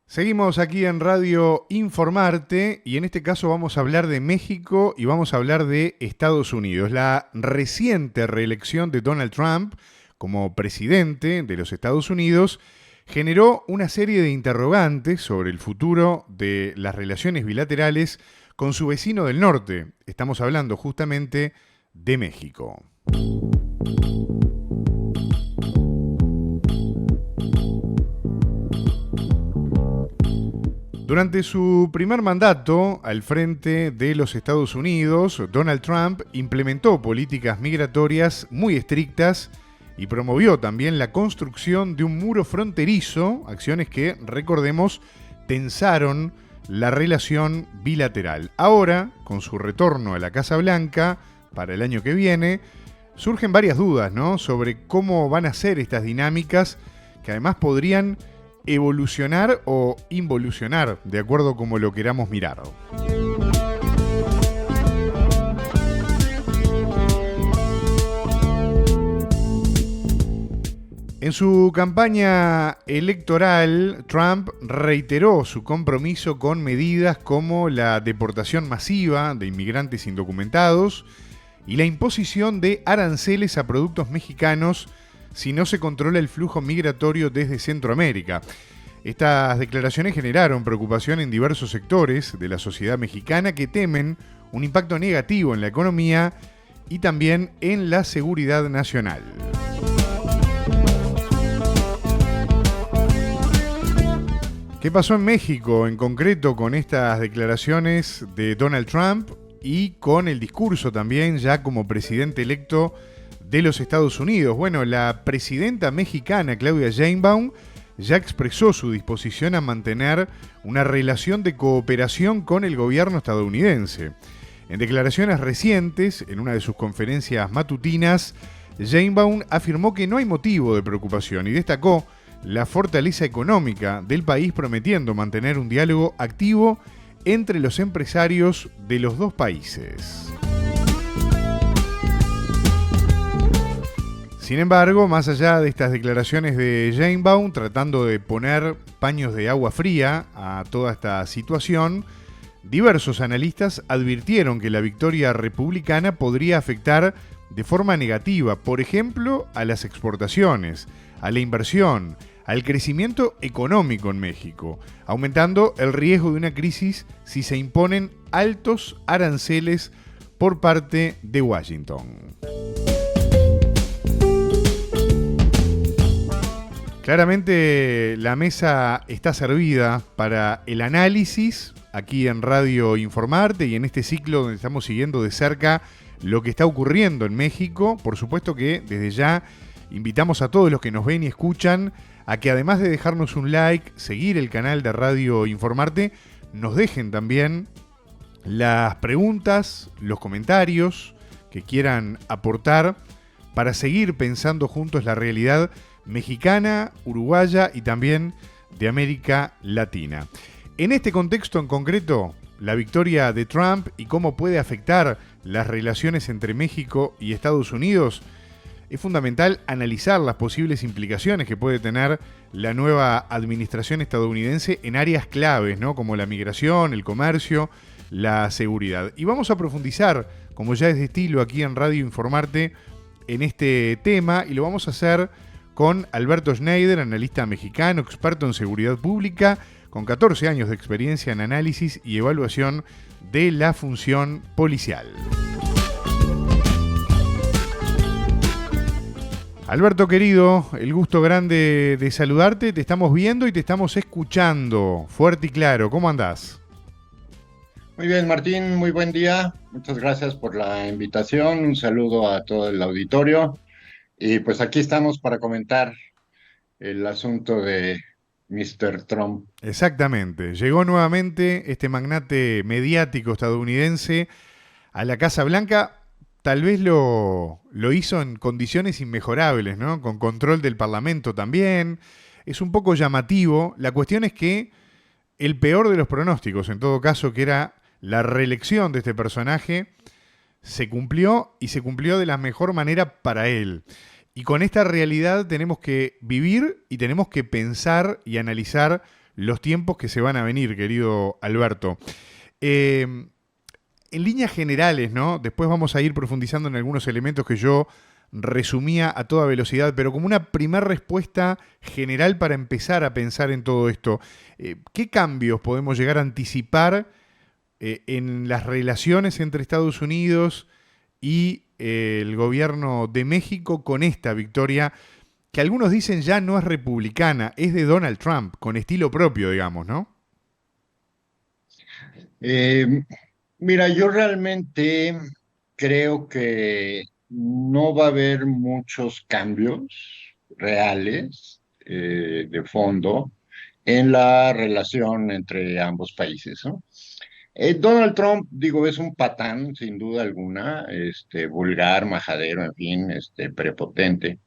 Seguimos aquí en Radio Informarte y en este caso vamos a hablar de México y vamos a hablar de Estados Unidos. La reciente reelección de Donald Trump como presidente de los Estados Unidos generó una serie de interrogantes sobre el futuro de las relaciones bilaterales con su vecino del norte. Estamos hablando justamente de México. Durante su primer mandato al frente de los Estados Unidos, Donald Trump implementó políticas migratorias muy estrictas y promovió también la construcción de un muro fronterizo, acciones que, recordemos, tensaron la relación bilateral. Ahora, con su retorno a la Casa Blanca para el año que viene, surgen varias dudas, ¿no?, sobre cómo van a ser estas dinámicas que además podrían evolucionar o involucionar, de acuerdo como lo queramos mirar. En su campaña electoral, Trump reiteró su compromiso con medidas como la deportación masiva de inmigrantes indocumentados y la imposición de aranceles a productos mexicanos si no se controla el flujo migratorio desde Centroamérica. Estas declaraciones generaron preocupación en diversos sectores de la sociedad mexicana que temen un impacto negativo en la economía y también en la seguridad nacional. ¿Qué pasó en México en concreto con estas declaraciones de Donald Trump y con el discurso también ya como presidente electo de los Estados Unidos? Bueno, la presidenta mexicana Claudia Sheinbaum ya expresó su disposición a mantener una relación de cooperación con el gobierno estadounidense. En declaraciones recientes, en una de sus conferencias matutinas, Sheinbaum afirmó que no hay motivo de preocupación y destacó la fortaleza económica del país, prometiendo mantener un diálogo activo entre los empresarios de los dos países. Sin embargo, más allá de estas declaraciones de Sheinbaum, tratando de poner paños de agua fría a toda esta situación, diversos analistas advirtieron que la victoria republicana podría afectar de forma negativa, por ejemplo, a las exportaciones, a la inversión, al crecimiento económico en México, aumentando el riesgo de una crisis si se imponen altos aranceles por parte de Washington. Claramente la mesa está servida para el análisis aquí en Radio Informarte y en este ciclo donde estamos siguiendo de cerca lo que está ocurriendo en México. Por supuesto que desde ya invitamos a todos los que nos ven y escuchan a que, además de dejarnos un like, seguir el canal de Radio Informarte, nos dejen también las preguntas, los comentarios que quieran aportar para seguir pensando juntos la realidad mexicana, uruguaya y también de América Latina. En este contexto en concreto, la victoria de Trump y cómo puede afectar las relaciones entre México y Estados Unidos, es fundamental analizar las posibles implicaciones que puede tener la nueva administración estadounidense en áreas claves, ¿no?, como la migración, el comercio, la seguridad. Y vamos a profundizar, como ya es de estilo aquí en Radio Informarte, en este tema, y lo vamos a hacer con Alberto Schneider, analista mexicano, experto en seguridad pública, con 14 años de experiencia en análisis y evaluación de la función policial. Alberto querido, el gusto grande de saludarte, te estamos viendo y te estamos escuchando fuerte y claro. ¿Cómo andás? Muy bien, Martín, muy buen día. Muchas gracias por la invitación. Un saludo a todo el auditorio. Y pues aquí estamos para comentar el asunto de Mr. Trump. Exactamente. Llegó nuevamente este magnate mediático estadounidense a la Casa Blanca. Tal vez lo hizo en condiciones inmejorables, ¿no?, con control del Parlamento también. Es un poco llamativo. La cuestión es que el peor de los pronósticos, en todo caso, que era la reelección de este personaje, se cumplió y se cumplió de la mejor manera para él. Y con esta realidad tenemos que vivir y tenemos que pensar y analizar los tiempos que se van a venir, querido Alberto. En líneas generales, ¿no? Después vamos a ir profundizando en algunos elementos que yo resumía a toda velocidad, pero como una primera respuesta general para empezar a pensar en todo esto, ¿qué cambios podemos llegar a anticipar en las relaciones entre Estados Unidos y el gobierno de México con esta victoria que algunos dicen ya no es republicana, es de Donald Trump, con estilo propio, digamos, ¿no? Eh, Mira, yo realmente creo que no va a haber muchos cambios reales de fondo en la relación entre ambos países, ¿no? Donald Trump, digo, es un patán, sin duda alguna, vulgar, majadero, en fin, prepotente,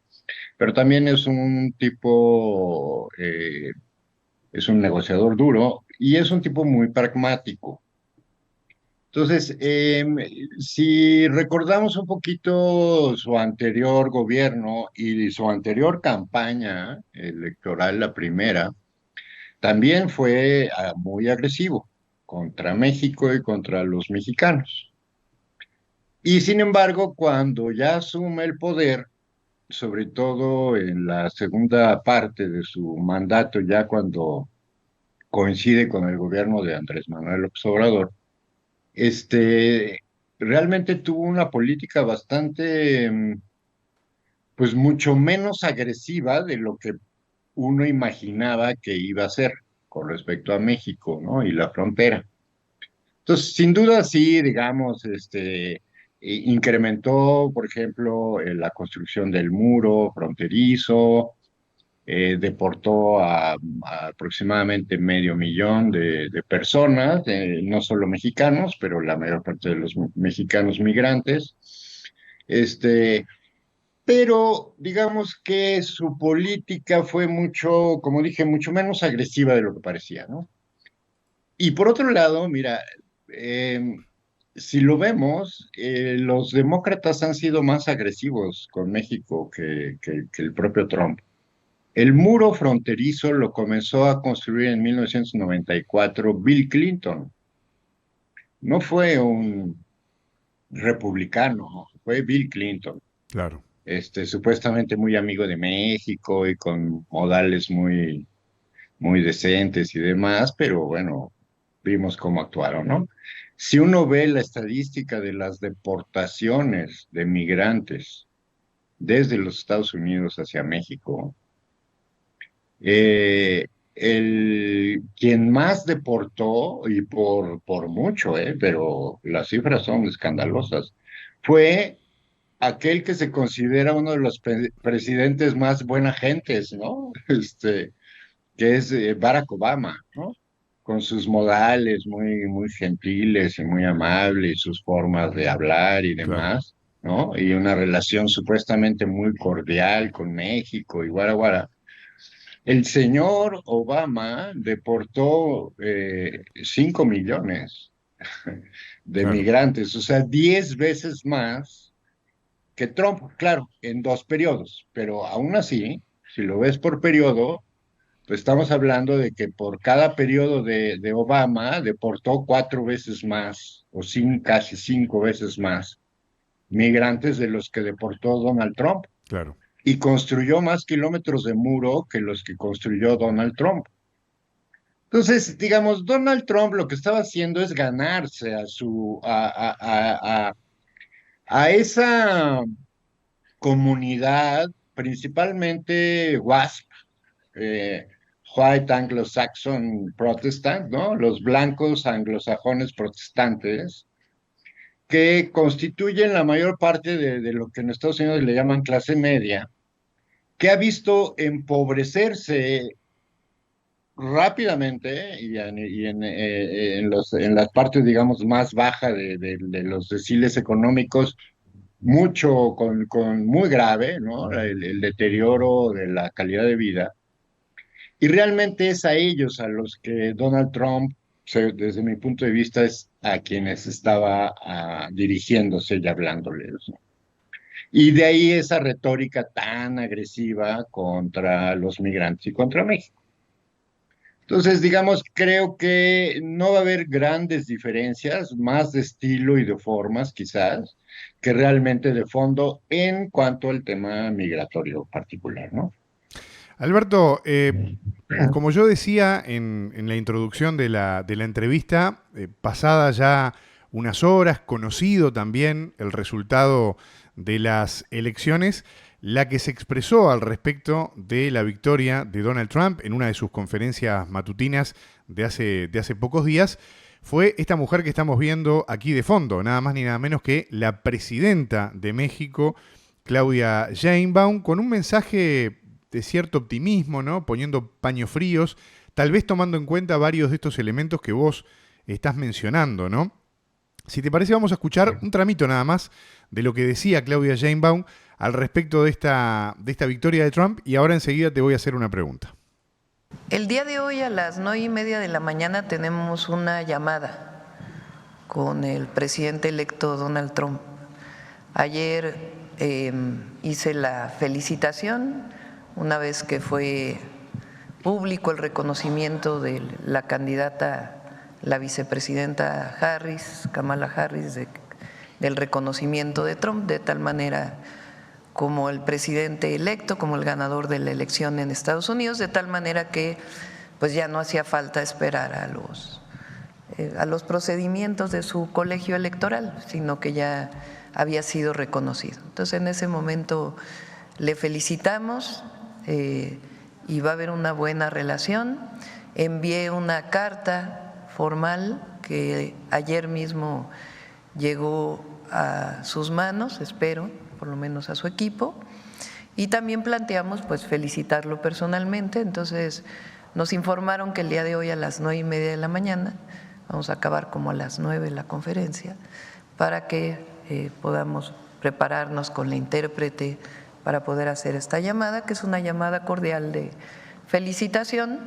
pero también es un tipo, es un negociador duro y es un tipo muy pragmático. Entonces, si recordamos un poquito su anterior gobierno y su anterior campaña electoral, la primera, también fue muy agresivo contra México y contra los mexicanos. Y sin embargo, cuando ya asume el poder, sobre todo en la segunda parte de su mandato, ya cuando coincide con el gobierno de Andrés Manuel López Obrador, realmente tuvo una política bastante, pues mucho menos agresiva de lo que uno imaginaba que iba a ser con respecto a México, ¿no? Y la frontera. Entonces, sin duda sí, digamos, incrementó, por ejemplo, la construcción del muro fronterizo, deportó a aproximadamente 500,000 de personas, no solo mexicanos, pero la mayor parte de los mexicanos migrantes. Este, pero digamos que su política fue mucho, como dije, mucho menos agresiva de lo que parecía, ¿no? Y por otro lado, mira, si lo vemos, los demócratas han sido más agresivos con México que el propio Trump. El muro fronterizo lo comenzó a construir en 1994 Bill Clinton. No fue un republicano, fue Bill Clinton. Claro. Supuestamente muy amigo de México y con modales muy decentes y demás, pero bueno, vimos cómo actuaron, ¿no? Si uno ve la estadística de las deportaciones de migrantes desde los Estados Unidos hacia México, quien más deportó, y por mucho, pero las cifras son escandalosas, fue aquel que se considera uno de los presidentes más buena gentes, ¿no? Que es Barack Obama, ¿no? Con sus modales muy gentiles y muy amables, y sus formas de hablar y Claro. demás, ¿no? Y una relación supuestamente muy cordial con México y guara. El señor Obama deportó 5 millones de Claro. migrantes, o sea, 10 veces más que Trump, claro, en 2 periodos, pero aún así, si lo ves por periodo, pues estamos hablando de que por cada periodo de Obama deportó 4 veces más, o casi 5 veces más migrantes de los que deportó Donald Trump Claro. y construyó más kilómetros de muro que los que construyó Donald Trump. Entonces, digamos, Donald Trump lo que estaba haciendo es ganarse a esa comunidad, principalmente WASP, eh, White Anglo-Saxon Protestant, ¿no? Los blancos anglosajones protestantes, que constituyen la mayor parte de lo que en Estados Unidos le llaman clase media, que ha visto empobrecerse rápidamente en las partes, digamos, más bajas de los deciles económicos, mucho, con muy grave, ¿no? El deterioro de la calidad de vida. Y realmente es a ellos a los que Donald Trump, desde mi punto de vista, es a quienes estaba dirigiéndose y hablándoles, ¿no? Y de ahí esa retórica tan agresiva contra los migrantes y contra México. Entonces, digamos, creo que no va a haber grandes diferencias, más de estilo y de formas quizás, que realmente de fondo en cuanto al tema migratorio particular, ¿no? Alberto, como yo decía en la introducción de la entrevista, pasada ya unas horas, conocido también el resultado de las elecciones, la que se expresó al respecto de la victoria de Donald Trump en una de sus conferencias matutinas de hace pocos días, fue esta mujer que estamos viendo aquí de fondo, nada más ni nada menos que la presidenta de México, Claudia Sheinbaum, con un mensaje de cierto optimismo, ¿no? Poniendo paños fríos, tal vez tomando en cuenta varios de estos elementos que vos estás mencionando, ¿no? Si te parece, vamos a escuchar un tramito nada más de lo que decía Claudia Sheinbaum al respecto de esta victoria de Trump, y ahora enseguida te voy a hacer una pregunta. El día de hoy a las 9:30 de la mañana tenemos una llamada con el presidente electo Donald Trump. Ayer hice la felicitación una vez que fue público el reconocimiento de la candidata, la vicepresidenta Harris, Kamala Harris, del reconocimiento de Trump, de tal manera como el presidente electo, como el ganador de la elección en Estados Unidos, de tal manera que pues ya no hacía falta esperar a los procedimientos de su colegio electoral, sino que ya había sido reconocido. Entonces, en ese momento le felicitamos y va a haber una buena relación. Envié una carta formal que ayer mismo llegó a sus manos, espero, por lo menos a su equipo, y también planteamos pues felicitarlo personalmente. Entonces nos informaron que el día de hoy a las 9:30 de la mañana, vamos a acabar como a las 9 la conferencia, para que podamos prepararnos con la intérprete para poder hacer esta llamada, que es una llamada cordial de felicitación,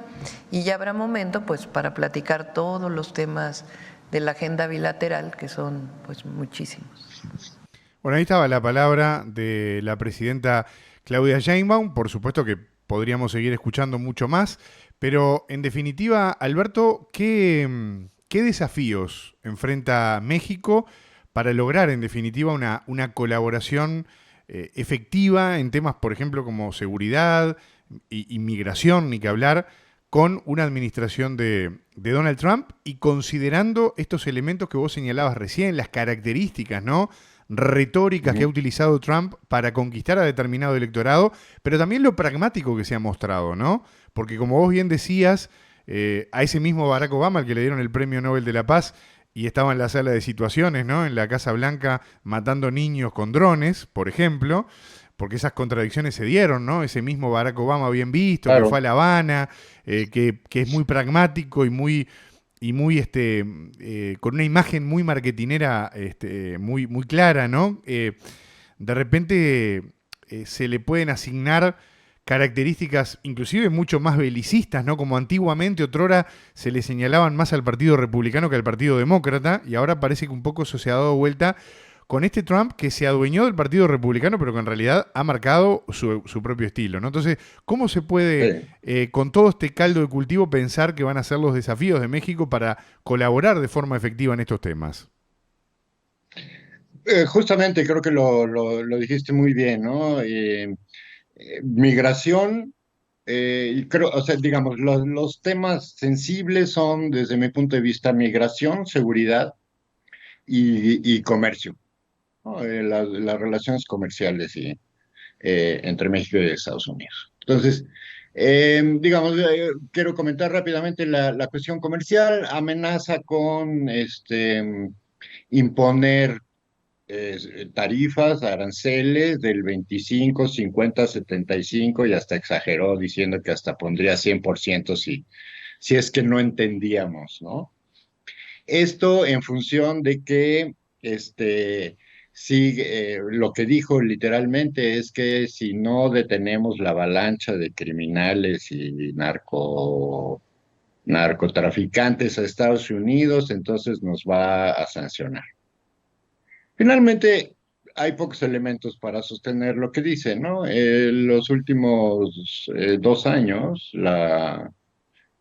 y ya habrá momento pues para platicar todos los temas de la agenda bilateral, que son pues muchísimos. Bueno, ahí estaba la palabra de la presidenta Claudia Sheinbaum. Por supuesto que podríamos seguir escuchando mucho más, pero en definitiva, Alberto, ¿qué desafíos enfrenta México para lograr en definitiva una colaboración efectiva en temas, por ejemplo, como seguridad, inmigración, ni que hablar, con una administración de Donald Trump, y considerando estos elementos que vos señalabas recién, las características, ¿no?, retóricas que ha utilizado Trump para conquistar a determinado electorado, pero también lo pragmático que se ha mostrado, ¿no? Porque como vos bien decías, a ese mismo Barack Obama, al que le dieron el Premio Nobel de la Paz, y estaba en la sala de situaciones, ¿no?, en la Casa Blanca, matando niños con drones, por ejemplo, porque esas contradicciones se dieron, ¿no? Ese mismo Barack Obama bien visto, claro, que fue a La Habana, que es muy pragmático y muy con una imagen muy marketinera, muy clara, ¿no? De repente se le pueden asignar características inclusive mucho más belicistas, ¿no? Como antiguamente, otrora, se le señalaban más al Partido Republicano que al Partido Demócrata, y ahora parece que un poco eso se ha dado vuelta con este Trump que se adueñó del Partido Republicano, pero que en realidad ha marcado su propio estilo, ¿no? Entonces, ¿cómo se puede, con todo este caldo de cultivo, pensar que van a ser los desafíos de México para colaborar de forma efectiva en estos temas? Justamente creo que lo dijiste muy bien, ¿no? Migración, y creo, o sea, digamos, los temas sensibles son, desde mi punto de vista, migración, seguridad y comercio, ¿no? Las relaciones comerciales entre México y Estados Unidos. Entonces, digamos, quiero comentar rápidamente la cuestión comercial. Amenaza con imponer tarifas, aranceles del 25, 50, 75, y hasta exageró diciendo que hasta pondría 100% si es que no entendíamos, ¿no? Esto en función de que, sí, lo que dijo literalmente es que si no detenemos la avalancha de criminales y narcotraficantes a Estados Unidos, entonces nos va a sancionar. Finalmente, hay pocos elementos para sostener lo que dice, ¿no? Los últimos 2 años,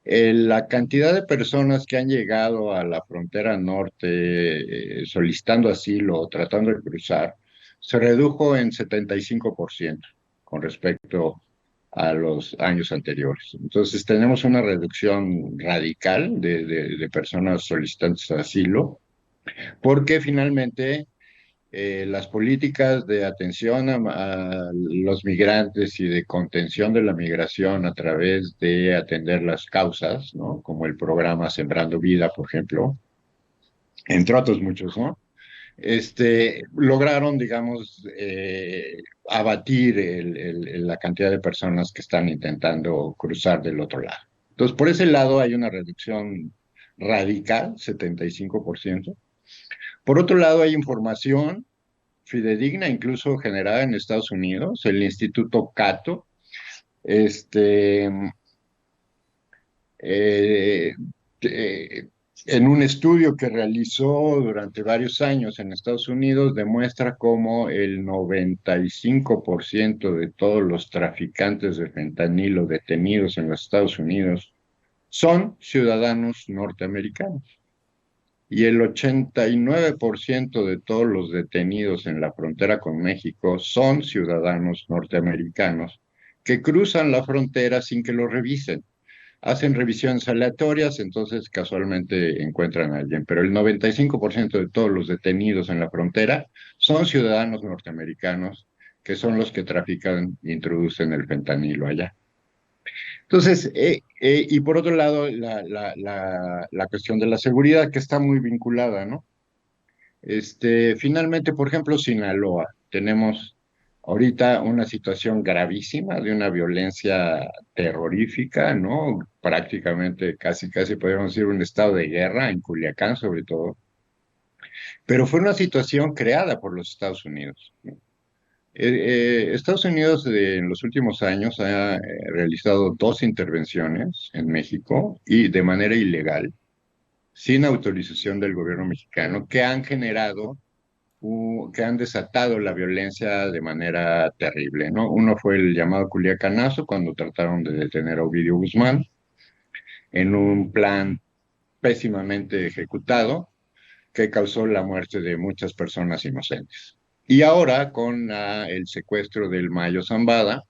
La cantidad de personas que han llegado a la frontera norte solicitando asilo o tratando de cruzar se redujo en 75% con respecto a los años anteriores. Entonces tenemos una reducción radical de personas solicitantes de asilo porque finalmente las políticas de atención a los migrantes y de contención de la migración a través de atender las causas, ¿no? Como el programa Sembrando Vida, por ejemplo, entre otros muchos, ¿no? Lograron, digamos, abatir la cantidad de personas que están intentando cruzar del otro lado. Entonces, por ese lado hay una reducción radical, 75%. Por otro lado, hay información fidedigna, incluso generada en Estados Unidos, el Instituto Cato, este, eh, eh, en un estudio que realizó durante varios años en Estados Unidos, demuestra cómo el 95% de todos los traficantes de fentanilo detenidos en los Estados Unidos son ciudadanos norteamericanos. Y el 89% de todos los detenidos en la frontera con México son ciudadanos norteamericanos que cruzan la frontera sin que lo revisen. Hacen revisiones aleatorias, entonces casualmente encuentran a alguien, pero el 95% de todos los detenidos en la frontera son ciudadanos norteamericanos que son los que trafican e introducen el fentanilo allá. Entonces, y por otro lado, la cuestión de la seguridad que está muy vinculada, ¿no? Finalmente, por ejemplo, Sinaloa, tenemos ahorita una situación gravísima de una violencia terrorífica, ¿no? Prácticamente, casi podríamos decir un estado de guerra en Culiacán, sobre todo, pero fue una situación creada por los Estados Unidos, ¿no? Estados Unidos en los últimos años ha realizado 2 intervenciones en México y de manera ilegal, sin autorización del gobierno mexicano, que han generado, que han desatado la violencia de manera terrible, ¿no? Uno fue el llamado Culiacanazo, cuando trataron de detener a Ovidio Guzmán, en un plan pésimamente ejecutado, que causó la muerte de muchas personas inocentes. Y ahora con el secuestro del Mayo Zambada,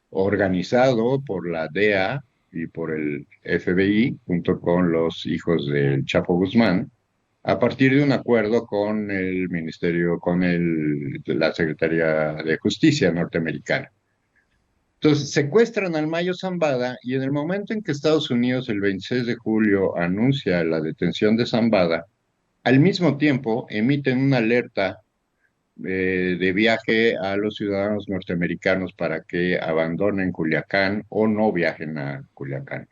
organizado por la DEA y por el FBI, junto con los hijos del Chapo Guzmán, a partir de un acuerdo con el Ministerio, la Secretaría de Justicia norteamericana. Entonces, secuestran al Mayo Zambada y en el momento en que Estados Unidos, el 26 de julio, anuncia la detención de Zambada, al mismo tiempo emiten una alerta de viaje a los ciudadanos norteamericanos para que abandonen Culiacán o no viajen a Culiacán.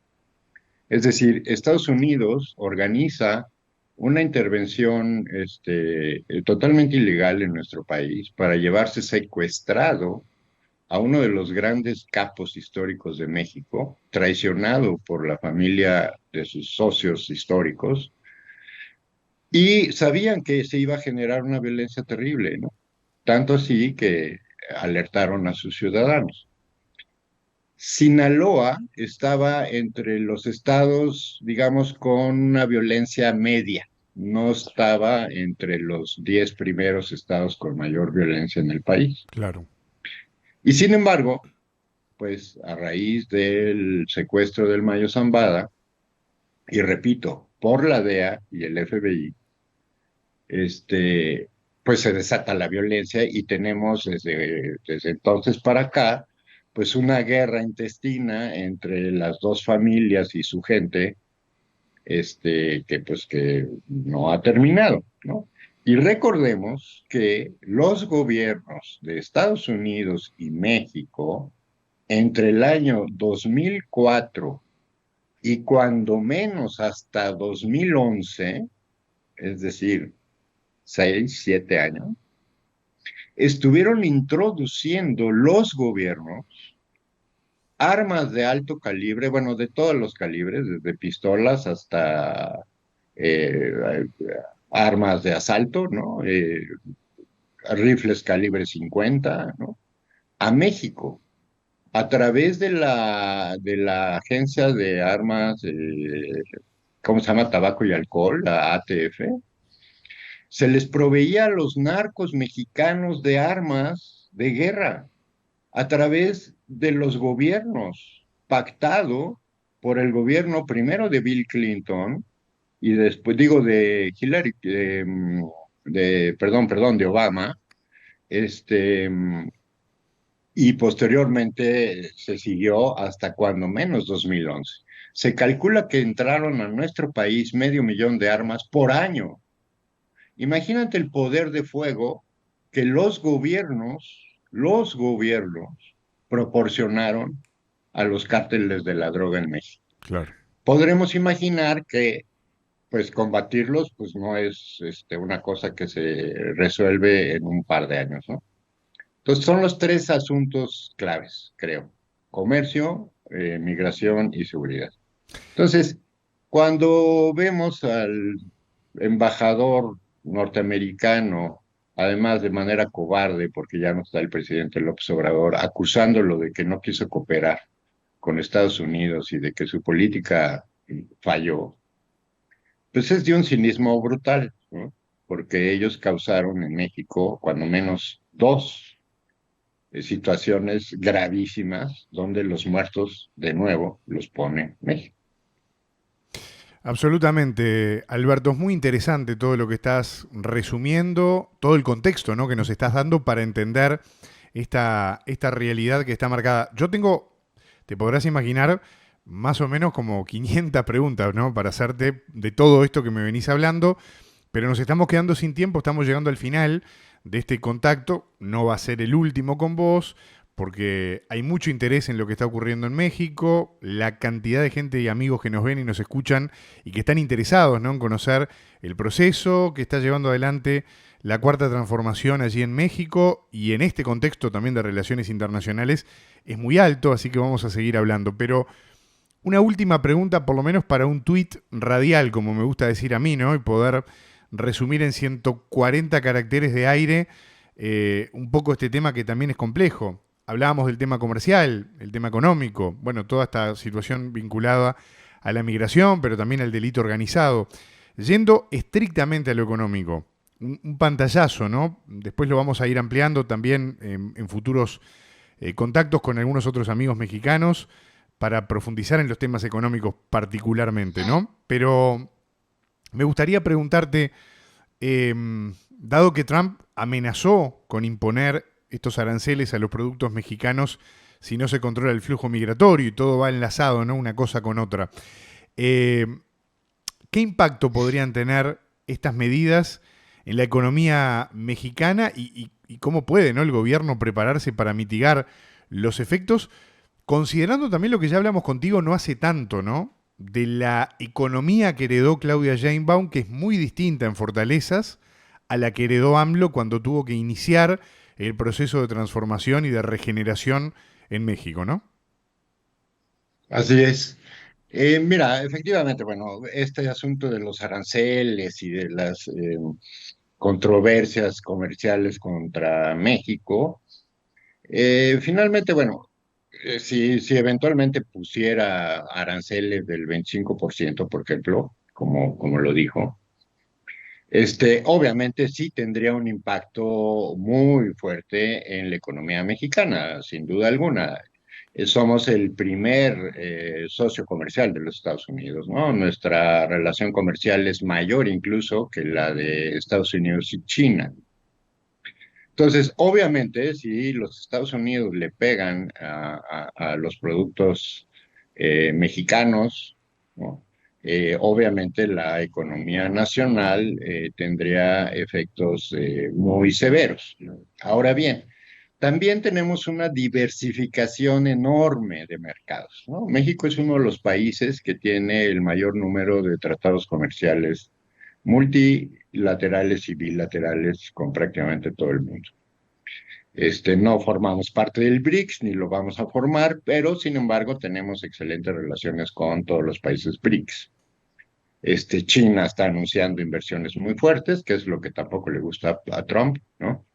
Es decir, Estados Unidos organiza una intervención totalmente ilegal en nuestro país para llevarse secuestrado a uno de los grandes capos históricos de México, traicionado por la familia de sus socios históricos, y sabían que se iba a generar una violencia terrible, ¿no? Tanto así que alertaron a sus ciudadanos. Sinaloa estaba entre los estados, digamos, con una violencia media. No estaba entre los 10 primeros estados con mayor violencia en el país. Claro. Y sin embargo, pues a raíz del secuestro del Mayo Zambada, y repito, por la DEA y el FBI, pues se desata la violencia y tenemos desde entonces para acá, pues una guerra intestina entre las dos familias y su gente, que no ha terminado, ¿no? Y recordemos que los gobiernos de Estados Unidos y México, entre el año 2004 y cuando menos hasta 2011, es decir, 6, 7 años, estuvieron introduciendo los gobiernos armas de alto calibre, bueno, de todos los calibres, desde pistolas hasta eh, armas de asalto, ¿no? Rifles calibre 50, ¿no? A México, a través de la Agencia de Armas, ¿cómo se llama? Tabaco y Alcohol, la ATF, se les proveía a los narcos mexicanos de armas de guerra a través de los gobiernos, pactado por el gobierno primero de Bill Clinton y después, digo, de Hillary, perdón, de Obama, este, y posteriormente se siguió hasta cuando menos 2011. Se calcula que entraron a nuestro país 500,000 de armas por año. Imagínate el poder de fuego que los gobiernos proporcionaron a los cárteles de la droga en México. Claro. Podremos imaginar que pues combatirlos pues no es una cosa que se resuelve en un par de años, ¿no? Entonces son los tres asuntos claves, creo: comercio, migración y seguridad. Entonces, cuando vemos al embajador norteamericano, además de manera cobarde, porque ya no está el presidente López Obrador, acusándolo de que no quiso cooperar con Estados Unidos y de que su política falló, pues es de un cinismo brutal, ¿no? Porque ellos causaron en México cuando menos dos situaciones gravísimas donde los muertos, de nuevo, los pone México. Absolutamente, Alberto, es muy interesante todo lo que estás resumiendo, todo el contexto, ¿no?, que nos estás dando para entender esta realidad que está marcada. Yo tengo, te podrás imaginar, más o menos como 500 preguntas, ¿no?, para hacerte de todo esto que me venís hablando, pero nos estamos quedando sin tiempo, estamos llegando al final de este contacto. No va a ser el último con vos, porque hay mucho interés en lo que está ocurriendo en México, la cantidad de gente y amigos que nos ven y nos escuchan y que están interesados, ¿no?, en conocer el proceso que está llevando adelante la Cuarta Transformación allí en México, y en este contexto también de relaciones internacionales es muy alto, así que vamos a seguir hablando. Pero una última pregunta, por lo menos para un tuit radial, como me gusta decir a mí, ¿no?, y poder resumir en 140 caracteres de aire un poco este tema que también es complejo. Hablábamos del tema comercial, el tema económico, bueno, toda esta situación vinculada a la migración, pero también al delito organizado. Yendo estrictamente a lo económico, un pantallazo, ¿no? Después lo vamos a ir ampliando también en futuros contactos con algunos otros amigos mexicanos para profundizar en los temas económicos particularmente, ¿no? Pero me gustaría preguntarte, dado que Trump amenazó con imponer estos aranceles a los productos mexicanos si no se controla el flujo migratorio y todo va enlazado, ¿no?, una cosa con otra, ¿qué impacto podrían tener estas medidas en la economía mexicana y cómo puede, ¿no?, el gobierno prepararse para mitigar los efectos, considerando también lo que ya hablamos contigo no hace tanto, ¿no?, de la economía que heredó Claudia Sheinbaum, que es muy distinta en fortalezas a la que heredó AMLO cuando tuvo que iniciar el proceso de transformación y de regeneración en México, ¿no? Así es. Mira, efectivamente, bueno, este asunto de los aranceles y de las controversias comerciales contra México, finalmente, bueno, si eventualmente pusiera aranceles del 25%, por ejemplo, como lo dijo, obviamente sí tendría un impacto muy fuerte en la economía mexicana, sin duda alguna. Somos el primer socio comercial de los Estados Unidos, ¿no? Nuestra relación comercial es mayor incluso que la de Estados Unidos y China. Entonces, obviamente, si los Estados Unidos le pegan a los productos mexicanos, ¿no? Obviamente la economía nacional tendría efectos muy severos, ¿no? Ahora bien, también tenemos una diversificación enorme de mercados, ¿no? México es uno de los países que tiene el mayor número de tratados comerciales multilaterales y bilaterales con prácticamente todo el mundo. No formamos parte del BRICS ni lo vamos a formar, pero sin embargo tenemos excelentes relaciones con todos los países BRICS. China está anunciando inversiones muy fuertes, que es lo que tampoco le gusta a Trump, ¿no?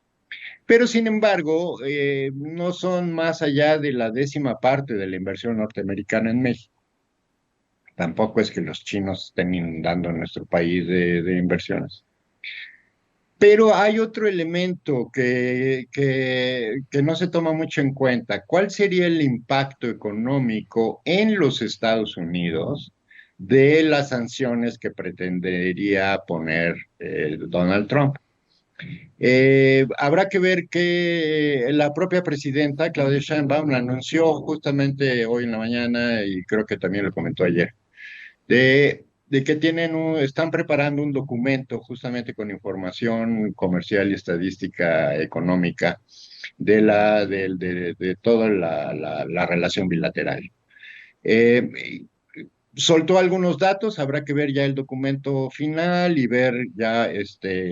Pero sin embargo, no son más allá de la 10ª parte de la inversión norteamericana en México. Tampoco es que los chinos estén inundando nuestro país de inversiones. Pero hay otro elemento que no se toma mucho en cuenta. ¿Cuál sería el impacto económico en los Estados Unidos de las sanciones que pretendería poner Donald Trump? Habrá que ver que la propia presidenta, Claudia Sheinbaum, anunció justamente hoy en la mañana, y creo que también lo comentó ayer, de que están preparando un documento justamente con información comercial y estadística económica de toda la relación bilateral. Eh, Soltó algunos datos, habrá que ver ya el documento final y ver ya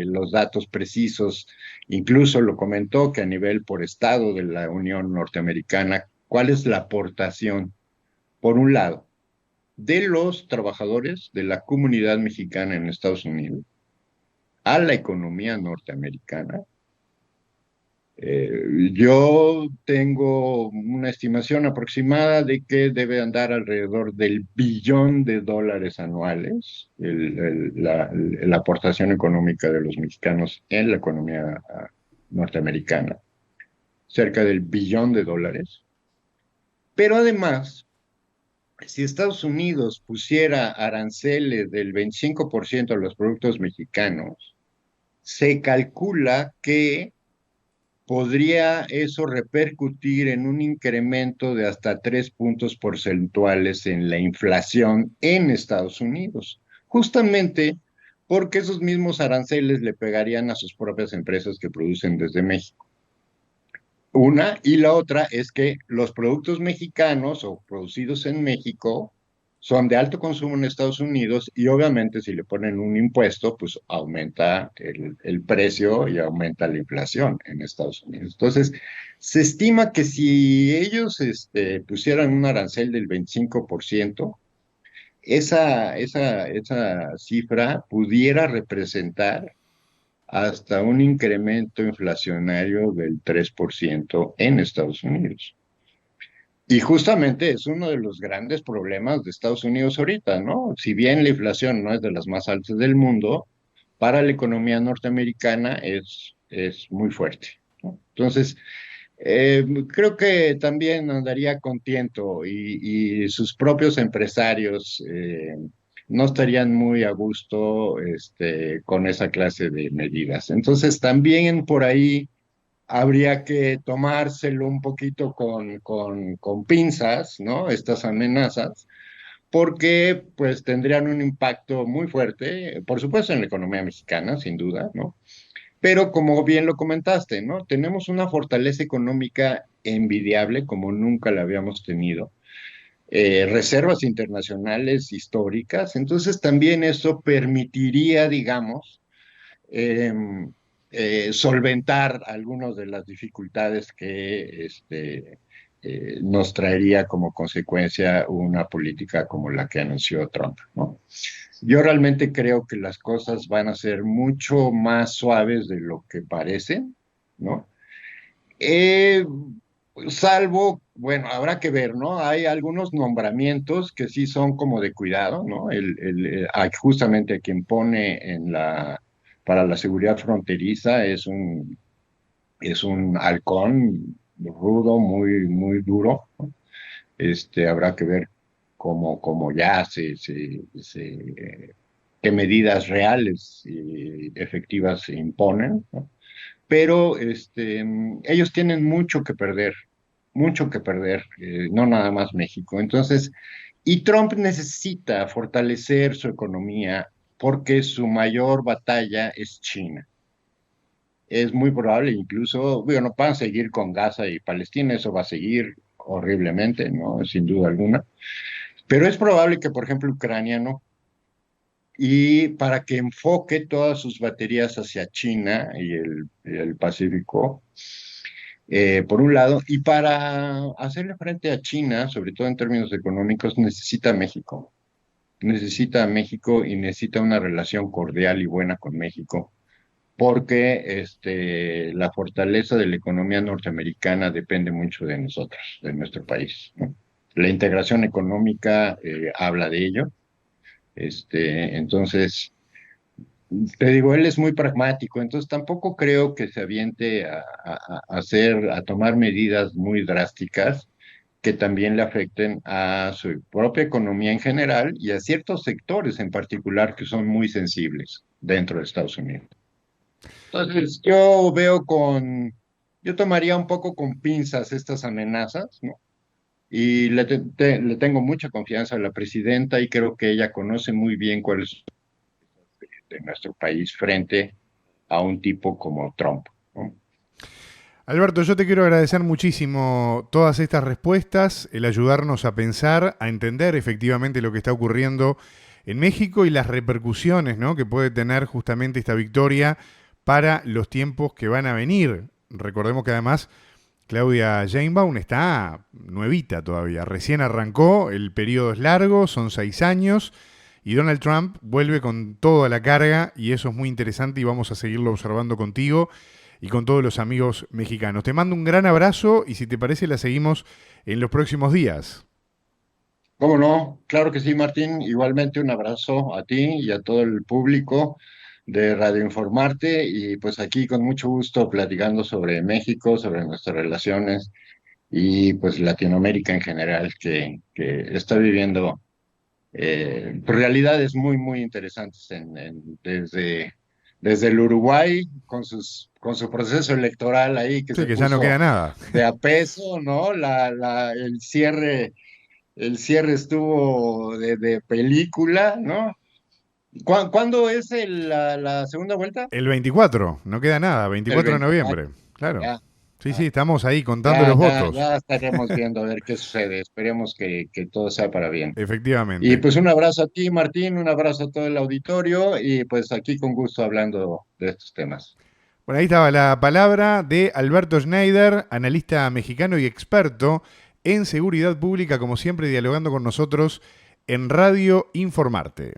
los datos precisos. Incluso lo comentó que a nivel por estado de la Unión Norteamericana, ¿cuál es la aportación, por un lado, de los trabajadores de la comunidad mexicana en Estados Unidos a la economía norteamericana? Yo tengo una estimación aproximada de que debe andar alrededor del $1 billón anuales la aportación económica de los mexicanos en la economía norteamericana, cerca del $1 billón. Pero además, si Estados Unidos pusiera aranceles del 25% a los productos mexicanos, se calcula que podría eso repercutir en un incremento de hasta 3 puntos porcentuales en la inflación en Estados Unidos, justamente porque esos mismos aranceles le pegarían a sus propias empresas que producen desde México. Una, y la otra es que los productos mexicanos o producidos en México son de alto consumo en Estados Unidos y obviamente si le ponen un impuesto, pues aumenta el precio y aumenta la inflación en Estados Unidos. Entonces, se estima que si ellos pusieran un arancel del 25%, esa cifra pudiera representar hasta un incremento inflacionario del 3% en Estados Unidos. Y justamente es uno de los grandes problemas de Estados Unidos ahorita, ¿no? Si bien la inflación no es de las más altas del mundo, para la economía norteamericana es muy fuerte, ¿no? Entonces, creo que también andaría contento y sus propios empresarios no estarían muy a gusto con esa clase de medidas. Entonces, también por ahí habría que tomárselo un poquito con pinzas, ¿no? Estas amenazas, porque pues tendrían un impacto muy fuerte, por supuesto en la economía mexicana, sin duda, ¿no? Pero como bien lo comentaste, ¿no? Tenemos una fortaleza económica envidiable como nunca la habíamos tenido. Reservas internacionales históricas, entonces también eso permitiría, digamos, eh, solventar algunas de las dificultades que nos traería como consecuencia una política como la que anunció Trump, ¿no? Yo realmente creo que las cosas van a ser mucho más suaves de lo que parecen, ¿no? Eh, Salvo, bueno, habrá que ver, ¿no? Hay algunos nombramientos que sí son como de cuidado, ¿no? Justamente a quien pone para la seguridad fronteriza es un halcón rudo, muy, muy duro, ¿no? Habrá que ver cómo ya qué medidas reales y efectivas se imponen, ¿no? Pero ellos tienen mucho que perder, no nada más México. Entonces, y Trump necesita fortalecer su economía porque su mayor batalla es China. Es muy probable, incluso, bueno, no van a seguir con Gaza y Palestina, eso va a seguir horriblemente, ¿no? Sin duda alguna. Pero es probable que, por ejemplo, Ucrania no. Y para que enfoque todas sus baterías hacia China y el Pacífico, por un lado, y para hacerle frente a China, sobre todo en términos económicos, necesita México. Necesita a México y necesita una relación cordial y buena con México porque la fortaleza de la economía norteamericana depende mucho de nosotros, de nuestro país, ¿no? La integración económica habla de ello. Entonces, te digo, él es muy pragmático, entonces tampoco creo que se aviente a tomar medidas muy drásticas que también le afecten a su propia economía en general y a ciertos sectores en particular que son muy sensibles dentro de Estados Unidos. Entonces, yo tomaría un poco con pinzas estas amenazas, ¿no? Y le tengo mucha confianza a la presidenta y creo que ella conoce muy bien cuál es de nuestro país frente a un tipo como Trump, ¿no? Alberto, yo te quiero agradecer muchísimo todas estas respuestas, el ayudarnos a pensar, a entender efectivamente lo que está ocurriendo en México y las repercusiones, ¿no?, que puede tener justamente esta victoria para los tiempos que van a venir. Recordemos que además Claudia Sheinbaum está nuevita todavía, recién arrancó, el periodo es largo, son 6 años, y Donald Trump vuelve con toda la carga y eso es muy interesante y vamos a seguirlo observando contigo y con todos los amigos mexicanos. Te mando un gran abrazo y si te parece la seguimos en los próximos días. ¿Cómo no? Claro que sí, Martín. Igualmente un abrazo a ti y a todo el público de Radio Informarte y pues aquí con mucho gusto platicando sobre México, sobre nuestras relaciones y pues Latinoamérica en general que está viviendo realidades muy, muy interesantes desde el Uruguay con su proceso electoral ahí que Sí, se que ya no queda puso nada. de a peso, ¿no? El cierre estuvo de película, ¿no? ¿Cuándo es la segunda vuelta? El 24, no queda nada, El 24 de 24. noviembre, claro. Ya, Sí, sí, ya, estamos ahí contando los votos. ya estaremos viendo a ver qué sucede. Esperemos que todo sea para bien. Y Efectivamente. pues un abrazo a ti, Martín, un abrazo a todo el auditorio y pues aquí con gusto hablando de estos temas. Bueno, ahí estaba la palabra de Alberto Schneider, analista mexicano y experto en seguridad pública, como siempre, dialogando con nosotros en Radio Informarte.